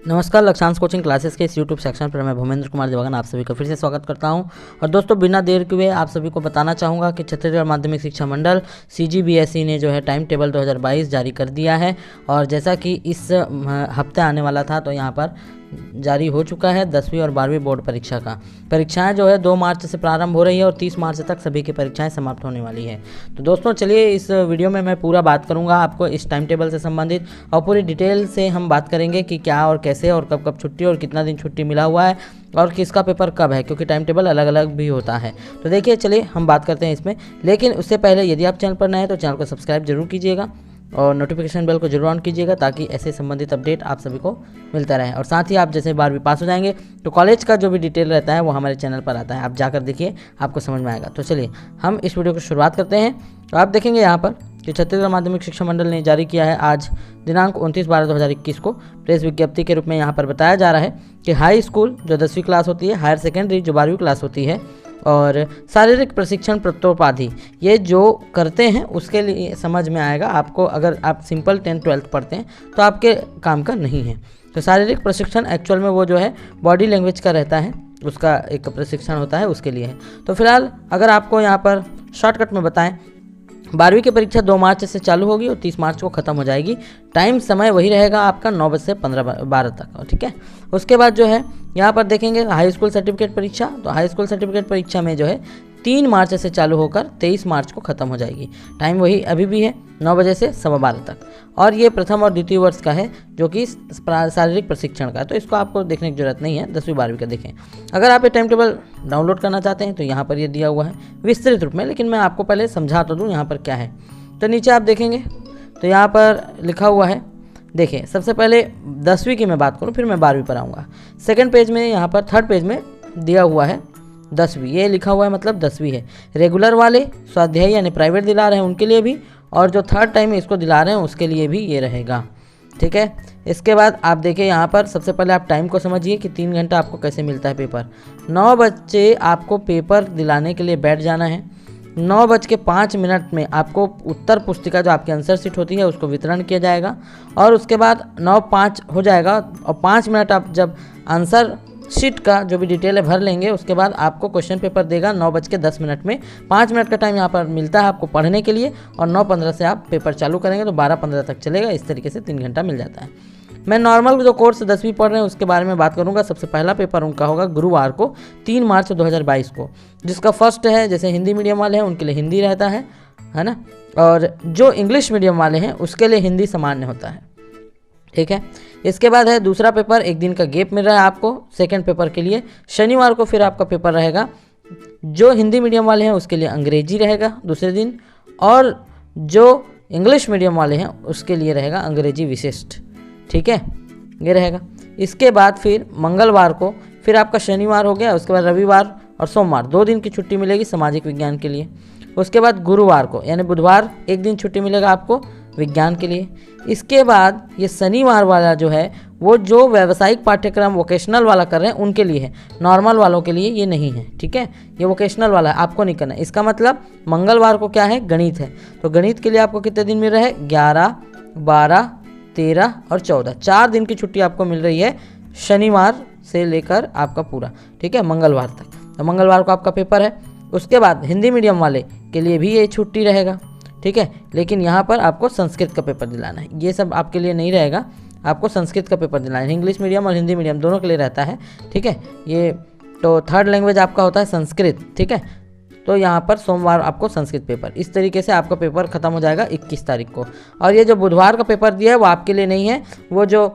नमस्कार, Lakshyansh coaching classes के इस यूट्यूब सेक्शन पर मैं भूपेंद्र कुमार देवागन आप सभी का फिर से स्वागत करता हूं। और दोस्तों, बिना देर किए आप सभी को बताना चाहूँगा कि छत्तीसगढ़ माध्यमिक शिक्षा मंडल CGBSE ने जो है टाइम टेबल 2022 जारी कर दिया है। और जैसा कि इस हफ्ते आने वाला था तो यहाँ पर जारी हो चुका है 10वीं और 12वीं बोर्ड परीक्षा का। परीक्षाएं जो है 2 मार्च से प्रारंभ हो रही है और 30 मार्च तक सभी की परीक्षाएं समाप्त होने वाली है। तो दोस्तों चलिए, इस वीडियो में मैं पूरा बात करूंगा आपको इस टाइम टेबल से संबंधित, और पूरी डिटेल से हम बात करेंगे कि क्या और कैसे और कब कब छुट्टी और कितना दिन छुट्टी मिला हुआ है और किसका पेपर कब है, क्योंकि टाइम टेबल अलग अलग भी होता है। तो देखिए, चलिए हम बात करते हैं इसमें। लेकिन उससे पहले यदि आप चैनल पर नए हैं तो चैनल को सब्सक्राइब जरूर कीजिएगा और नोटिफिकेशन बेल को जरूर ऑन कीजिएगा ताकि ऐसे संबंधित अपडेट आप सभी को मिलता रहे। और साथ ही आप जैसे 12वीं पास हो जाएंगे तो कॉलेज का जो भी डिटेल रहता है वो हमारे चैनल पर आता है, आप जाकर देखिए, आपको समझ में आएगा। तो चलिए हम इस वीडियो को शुरुआत करते हैं। तो आप देखेंगे यहाँ पर कि छत्तीसगढ़ माध्यमिक शिक्षा मंडल ने जारी किया है आज दिनांक 29/12/2021 को प्रेस विज्ञप्ति के रूप में यहाँ पर बताया जा रहा है कि हाई स्कूल जो 10वीं क्लास होती है, हायर सेकेंडरी जो 12वीं क्लास होती है, और शारीरिक प्रशिक्षण प्रत्योपाधि ये जो करते हैं उसके लिए समझ में आएगा आपको। अगर आप सिंपल 10th 12th पढ़ते हैं तो आपके काम का नहीं है। तो शारीरिक प्रशिक्षण एक्चुअल में वो जो है बॉडी लैंग्वेज का रहता है, उसका एक प्रशिक्षण होता है, उसके लिए है। तो फिलहाल अगर आपको यहाँ पर शॉर्टकट में बताएं, 12वीं की परीक्षा 2 मार्च से चालू होगी और 30 मार्च को ख़त्म हो जाएगी। टाइम समय वही रहेगा आपका 9 बजे से 12 तक, ठीक है। उसके बाद जो है यहाँ पर देखेंगे हाई स्कूल सर्टिफिकेट परीक्षा। तो हाई स्कूल सर्टिफिकेट परीक्षा में जो है 3 मार्च से चालू होकर 23 मार्च को ख़त्म हो जाएगी। टाइम वही अभी भी है 9 बजे से 12:15 तक। और ये प्रथम और द्वितीय वर्ष का है जो कि शारीरिक प्रशिक्षण का है, तो इसको आपको देखने की जरूरत नहीं है, 10वीं 12वीं का देखें। अगर आप ये टाइम टेबल डाउनलोड करना चाहते हैं तो यहाँ पर ये दिया हुआ है विस्तृत रूप में, लेकिन मैं आपको पहले समझा तो दूँ यहाँ पर क्या है। तो नीचे आप देखेंगे तो यहाँ पर लिखा हुआ है, देखिए सबसे पहले 10वीं की मैं बात करूँ फिर मैं 12वीं पर आऊँगा। सेकेंड पेज में यहाँ पर 3rd पेज में दिया हुआ है 10वीं, ये लिखा हुआ है मतलब 10वीं है। रेगुलर वाले स्वाध्यायी यानी प्राइवेट दिला रहे हैं उनके लिए भी, और जो 3rd टाइम इसको दिला रहे हैं उसके लिए भी ये रहेगा, ठीक है। इसके बाद आप देखिए यहाँ पर सबसे पहले आप टाइम को समझिए कि 3 घंटा आपको कैसे मिलता है पेपर। 9 बजे आपको पेपर दिलाने के लिए बैठ जाना है। 9:05 में आपको उत्तर पुस्तिका जो आपकी आंसर शीट होती है उसको वितरण किया जाएगा, और उसके बाद 9:05 हो जाएगा और 5 मिनट आप जब आंसर शीट का जो भी डिटेल है भर लेंगे उसके बाद आपको क्वेश्चन पेपर देगा 9:10 में। 5 मिनट का टाइम यहाँ पर मिलता है आपको पढ़ने के लिए, और 9:15 से आप पेपर चालू करेंगे तो 12:15 तक चलेगा। इस तरीके से 3 घंटा मिल जाता है। मैं नॉर्मल जो कोर्स 10वीं पढ़ रहे हैं उसके बारे में बात करूंगा। सबसे पहला पेपर उनका होगा गुरुवार को 3 मार्च 2022 को, जिसका फर्स्ट है, जैसे हिंदी मीडियम वाले हैं उनके लिए हिंदी रहता है ना, और जो इंग्लिश मीडियम वाले हैं उसके लिए हिंदी सामान्य होता है, ठीक है। इसके बाद है दूसरा पेपर, 1 दिन का गैप मिल रहा है आपको सेकंड पेपर के लिए। शनिवार को फिर आपका पेपर रहेगा, जो हिंदी मीडियम वाले हैं उसके लिए अंग्रेजी रहेगा दूसरे दिन, और जो इंग्लिश मीडियम वाले हैं उसके लिए रहेगा अंग्रेजी विशिष्ट, ठीक है, ये रहेगा। इसके बाद फिर मंगलवार को फिर आपका शनिवार हो गया, उसके बाद रविवार और सोमवार 2 दिन की छुट्टी मिलेगी सामाजिक विज्ञान के लिए। उसके बाद गुरुवार को यानी बुधवार 1 दिन छुट्टी मिलेगा आपको विज्ञान के लिए। इसके बाद ये शनिवार वाला जो है वो जो व्यावसायिक पाठ्यक्रम वोकेशनल वाला कर रहे हैं उनके लिए है, नॉर्मल वालों के लिए ये नहीं है, ठीक है। ये वोकेशनल वाला है, आपको नहीं करना है। इसका मतलब मंगलवार को क्या है, गणित है, तो गणित के लिए आपको कितने दिन मिल रहे हैं, 11, 12, 13 और 14, 4 दिन की छुट्टी आपको मिल रही है शनिवार से लेकर आपका पूरा, ठीक है, मंगलवार तक। तो मंगलवार को आपका पेपर है। उसके बाद हिंदी मीडियम वाले के लिए भी ये छुट्टी रहेगा, ठीक है, लेकिन यहाँ पर आपको संस्कृत का पेपर दिलाना है। ये सब आपके लिए नहीं रहेगा, आपको संस्कृत का पेपर दिलाना है। इंग्लिश मीडियम और हिंदी मीडियम दोनों के लिए रहता है, ठीक है। ये तो 3rd लैंग्वेज आपका होता है संस्कृत, ठीक है। तो यहाँ पर सोमवार आपको संस्कृत पेपर, इस तरीके से आपका पेपर ख़त्म हो जाएगा 21 तारीख को। और ये जो बुधवार का पेपर दिया है वो आपके लिए नहीं है, वो जो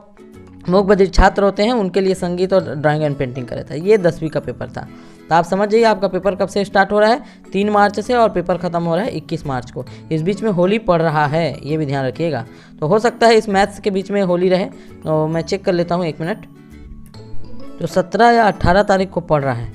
मूक बधिर छात्र होते हैं उनके लिए संगीत और ड्राइंग एंड पेंटिंग का रहता है। ये 10वीं का पेपर था। तो आप समझ जाइए आपका पेपर कब से स्टार्ट हो रहा है, 3 मार्च से, और पेपर ख़त्म हो रहा है 21 मार्च को। इस बीच में होली पड़ रहा है, ये भी ध्यान रखिएगा। तो हो सकता है इस मैथ्स के बीच में होली रहे, तो मैं चेक कर लेता हूँ 1 मिनट। तो 17 या 18 तारीख को पड़ रहा है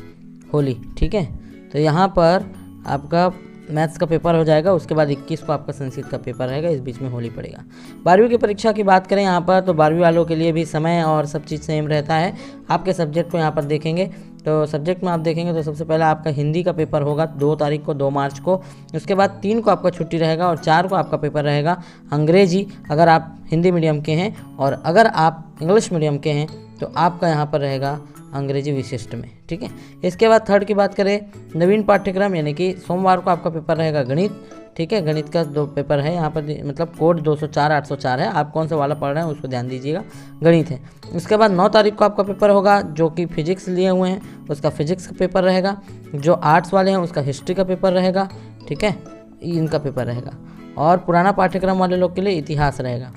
होली, ठीक है। तो यहाँ पर आपका मैथ्स का पेपर हो जाएगा, उसके बाद 21 को आपका संस्कृत का पेपर रहेगा, इस बीच में होली पड़ेगा। 12वीं की परीक्षा की बात करें यहाँ पर, तो 12वीं वालों के लिए भी समय और सब चीज़ सेम रहता है। आपके सब्जेक्ट को यहाँ पर देखेंगे तो सब्जेक्ट में आप देखेंगे तो सबसे पहले आपका हिंदी का पेपर होगा 2 तारीख को, 2 मार्च को। उसके बाद 3 को आपका छुट्टी रहेगा और 4 को आपका पेपर रहेगा अंग्रेजी, अगर आप हिंदी मीडियम के हैं, और अगर आप इंग्लिश मीडियम के हैं तो आपका यहाँ पर रहेगा अंग्रेजी विशिष्ट में। ठीक है, इसके बाद थर्ड की बात करें, नवीन पाठ्यक्रम यानी कि सोमवार को आपका पेपर रहेगा गणित। ठीक है, गणित का 2 पेपर है यहाँ पर, मतलब कोड 204 804 है, आप कौन सा वाला पढ़ रहे हैं उसको ध्यान दीजिएगा, गणित है। उसके बाद 9 तारीख को आपका पेपर होगा जो कि फिजिक्स लिए हुए हैं, उसका फिजिक्स का पेपर रहेगा। जो आर्ट्स वाले हैं उसका हिस्ट्री का पेपर रहेगा। ठीक है, इनका पेपर रहेगा। और पुराना पाठ्यक्रम वाले लोग के लिए इतिहास रहेगा।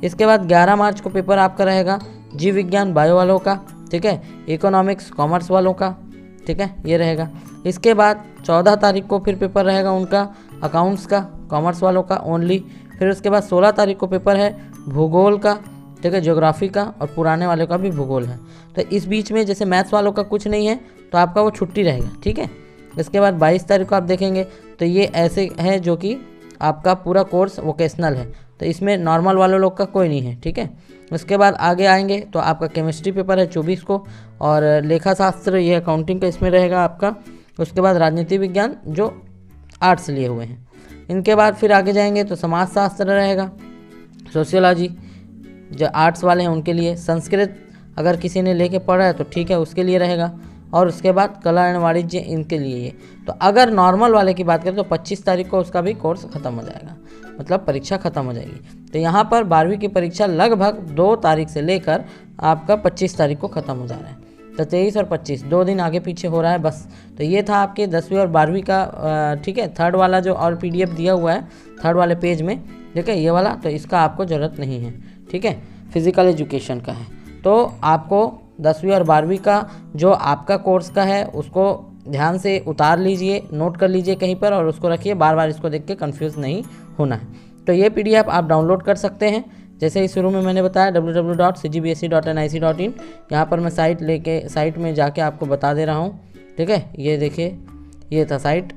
इसके बाद 11 मार्च को पेपर आपका रहेगा जीव विज्ञान बायो वालों का। ठीक है, इकोनॉमिक्स कॉमर्स वालों का। ठीक है, ये रहेगा। इसके बाद 14 तारीख को फिर पेपर रहेगा उनका अकाउंट्स का, कॉमर्स वालों का ओनली। फिर उसके बाद 16 तारीख को पेपर है भूगोल का। ठीक है, ज्योग्राफी का, और पुराने वालों का भी भूगोल है। तो इस बीच में जैसे मैथ्स वालों का कुछ नहीं है तो आपका वो छुट्टी रहेगा। ठीक है, इसके बाद 22 तारीख को आप देखेंगे तो ये ऐसे है जो कि आपका पूरा कोर्स वोकेशनल है, तो इसमें नॉर्मल वाले लोग का कोई नहीं है। ठीक है, उसके बाद आगे आएंगे तो आपका केमिस्ट्री पेपर है 24 को, और लेखा शास्त्र ये अकाउंटिंग का इसमें रहेगा आपका। उसके बाद राजनीति विज्ञान जो आर्ट्स लिए हुए हैं। इनके बाद फिर आगे जाएंगे तो समाज शास्त्र रहेगा, सोशियोलॉजी जो आर्ट्स वाले हैं उनके लिए, संस्कृत अगर किसी ने लेके पढ़ा है तो ठीक है उसके लिए रहेगा, और उसके बाद कला एवं वाणिज्य इनके लिए ये। तो अगर नॉर्मल वाले की बात करें तो 25 तारीख को उसका भी कोर्स ख़त्म हो जाएगा, मतलब परीक्षा ख़त्म हो जाएगी। तो यहाँ पर 12वीं की परीक्षा लगभग 2 तारीख से लेकर आपका 25 तारीख को ख़त्म हो जा रहा है। तो 23 और 25 2 दिन आगे पीछे हो रहा है बस। तो ये था आपके 10वीं और 12वीं का। ठीक है, थर्ड वाला जो और PDF दिया हुआ है थर्ड वाले पेज में, ठीक है, ये वाला, तो इसका आपको ज़रूरत नहीं है। ठीक है, फिज़िकल एजुकेशन का है। तो आपको 10वीं और 12वीं का जो आपका कोर्स का है उसको ध्यान से उतार लीजिए, नोट कर लीजिए कहीं पर, और उसको रखिए, बार बार इसको देख के कंफ्यूज नहीं होना है। तो ये PDF आप डाउनलोड कर सकते हैं। जैसे ही शुरू में मैंने बताया www.cgbse.nic.in, यहाँ पर मैं साइट में जाके आपको बता दे रहा हूँ। ठीक है, ये देखिए, ये था साइट।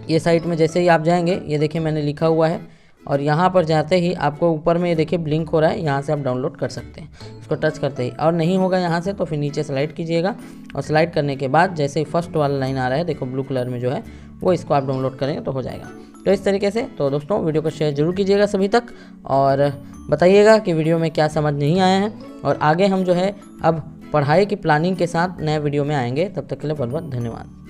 ये साइट में जैसे ही आप जाएंगे, ये देखिए मैंने लिखा हुआ है, और यहाँ पर जाते ही आपको ऊपर में ये देखिए ब्लिंक हो रहा है, यहाँ से आप डाउनलोड कर सकते हैं इसको टच करते ही। और नहीं होगा यहाँ से तो फिर नीचे स्लाइड कीजिएगा, और स्लाइड करने के बाद जैसे ही फर्स्ट वाला लाइन आ रहा है देखो ब्लू कलर में जो है वो, इसको आप डाउनलोड करेंगे तो हो जाएगा। तो इस तरीके से तो दोस्तों वीडियो को शेयर जरूर कीजिएगा सभी तक, और बताइएगा कि वीडियो में क्या समझ नहीं आया है। और आगे हम जो है अब पढ़ाई की प्लानिंग के साथ नए वीडियो में आएंगे। तब तक के लिए बहुत बहुत धन्यवाद।